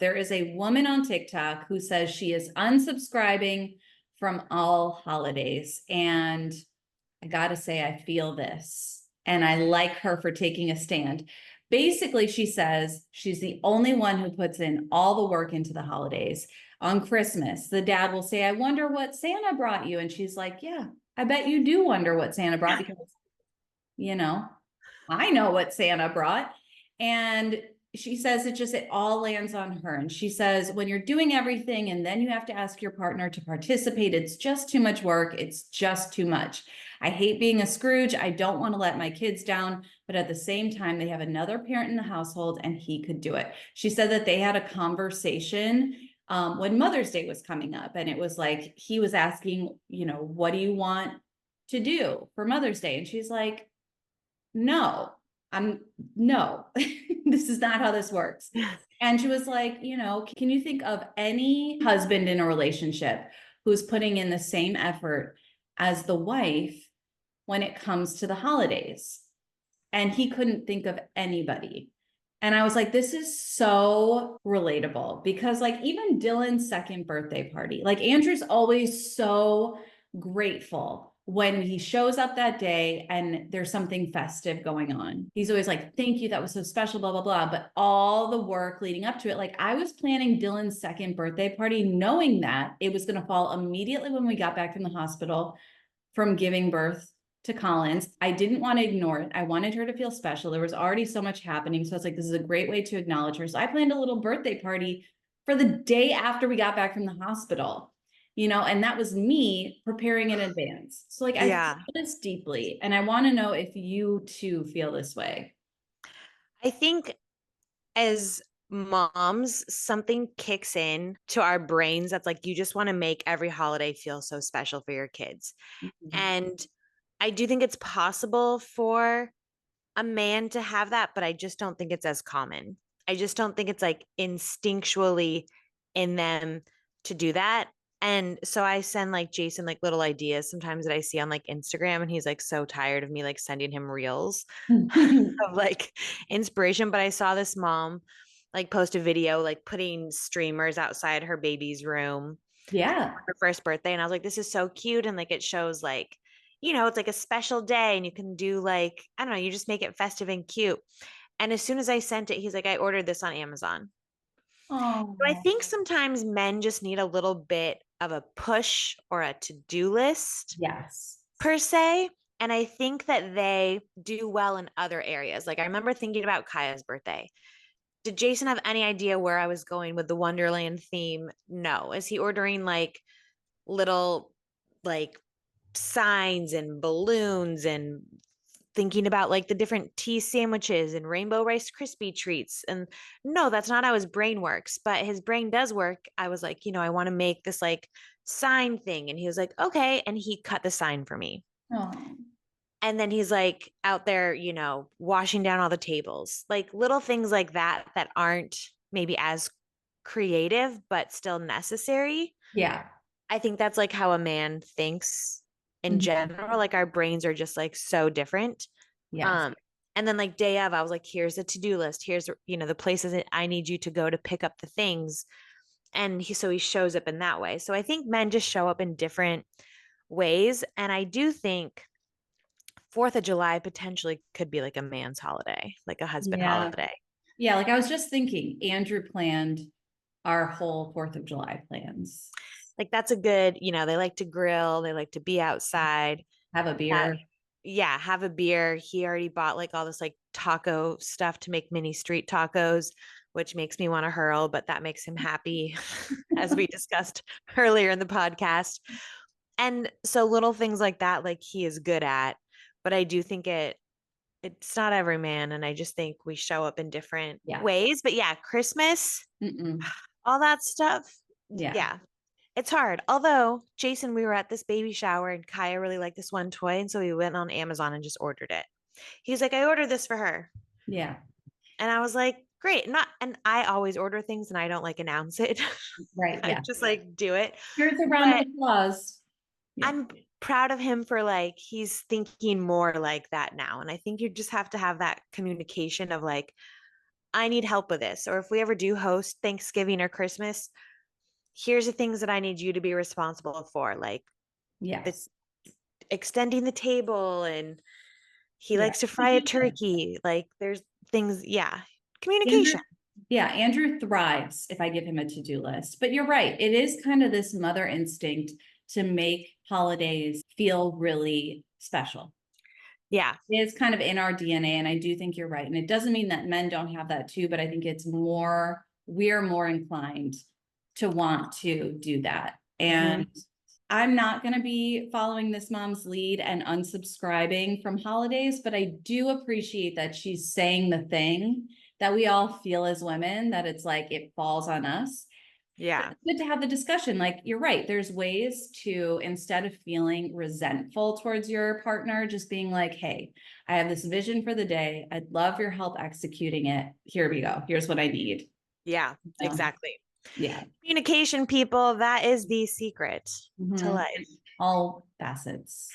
There is a woman on TikTok who says she is unsubscribing from all holidays. And I got to say, I feel this. And I like her for taking a stand. Basically, she says she's the only one who puts in all the work into the holidays. On Christmas, the dad will say, I wonder what Santa brought you. And she's like, yeah, I bet you do wonder what Santa brought because, you know, I know what Santa brought. And she says it all lands on her. And she says, when you're doing everything and then you have to ask your partner to participate, it's just too much work. It's just too much. I hate being a Scrooge. I don't want to let my kids down, but at the same time, they have another parent in the household and he could do it. She said that they had a conversation when Mother's Day was coming up. And it was like, he was asking, what do you want to do for Mother's Day? And she's like, no, no, this is not how this works. And she was like, can you think of any husband in a relationship who's putting in the same effort as the wife when it comes to the holidays? And he couldn't think of anybody. And I was like, this is so relatable because like even Dylan's second birthday party, like Andrew's always so grateful when he shows up that day and there's something festive going on. He's always like, thank you, that was so special, blah, blah, blah. But all the work leading up to it, like I was planning Dylan's second birthday party, knowing that it was going to fall immediately when we got back from the hospital from giving birth to Collins. I didn't want to ignore it. I wanted her to feel special. There was already so much happening. So I was like, this is a great way to acknowledge her. So I planned a little birthday party for the day after we got back from the hospital, and that was me preparing in advance. So like, I feel this deeply and I want to know if you too feel this way. I think as moms, something kicks in to our brains that's like, you just want to make every holiday feel so special for your kids. Mm-hmm. And I do think it's possible for a man to have that, but I just don't think it's as common. I just don't think it's like instinctually in them to do that. And so I send like Jason like little ideas sometimes that I see on like Instagram, and he's like so tired of me like sending him reels of like inspiration. But I saw this mom like post a video like putting streamers outside her baby's room Yeah. for her first birthday. And I was like, this is so cute. And like it shows like, it's like a special day and you can do like, I don't know, you just make it festive and cute. And as soon as I sent it, he's like, I ordered this on Amazon. So I Oh, think sometimes men just need a little bit of a push or a to-do list yes. per se. And I think that they do well in other areas. Like I remember thinking about Kaya's birthday. Did Jason have any idea where I was going with the Wonderland theme? No. Is he ordering like little like signs and balloons and thinking about like the different tea sandwiches and rainbow rice crispy treats? And no, that's not how his brain works, but his brain does work. I was like, I want to make this like sign thing. And he was like, okay. And he cut the sign for me. Oh, And then he's like out there, washing down all the tables, like little things like that that aren't maybe as creative, but still necessary. yeah. I think that's like how a man thinks in Mhm. general. Like our brains are just like so different. Yes. Um, and then like day of, I was like, here's a to-do list. Here's, the places that I need you to go to pick up the things. And so he shows up in that way. So I think men just show up in different ways. And I do think 4th of July potentially could be like a man's holiday, like a husband Yeah. holiday. Yeah. Like I was just thinking, Andrew planned our whole 4th of July plans. Like that's a good, they like to grill, they like to be outside. Have a That, beer. yeah, have a beer. He already bought like all this like taco stuff to make mini street tacos, which makes me want to hurl, but that makes him happy, as we discussed earlier in the podcast. And so little things like that, like he is good at, but I do think it's not every man. And I just think we show up in different Yeah. ways. But yeah, Christmas, Mm-mm. all that stuff. Yeah. Yeah, it's hard. Although, Jason, we were at this baby shower and Kaya really liked this one toy. And so we went on Amazon and just ordered it. He's like, I ordered this for her. Yeah. And I was like, great. And I always order things and I don't like announce it. Right. I Yeah. just like do it. Here's a round of But applause. Yeah. I'm proud of him for like, he's thinking more like that now. And I think you just have to have that communication of like, I need help with this. Or if we ever do host Thanksgiving or Christmas, here's the things that I need you to be responsible for, like the Yes. extending the table, and he Yeah. likes to fry a turkey. Like there's things, yeah. Andrew, Communication. yeah, Andrew thrives if I give him a to-do list. But you're right. It is kind of this mother instinct to make holidays feel really special. Yeah. It's kind of in our DNA, and I do think you're right. And it doesn't mean that men don't have that too, but I think it's more, we're more inclined to want to do that. Hmm. And I'm not going to be following this mom's lead and unsubscribing from holidays, but I do appreciate that she's saying the thing that we all feel as women, that it's like it falls on us. Yeah. Good to have the discussion. Like, you're right. There's ways to, instead of feeling resentful towards your partner, just being like, hey, I have this vision for the day. I'd love your help executing it. Here we go. Here's what I need. Yeah, So, exactly. yeah. Communication, people, that is the secret to Mhm. life. All facets.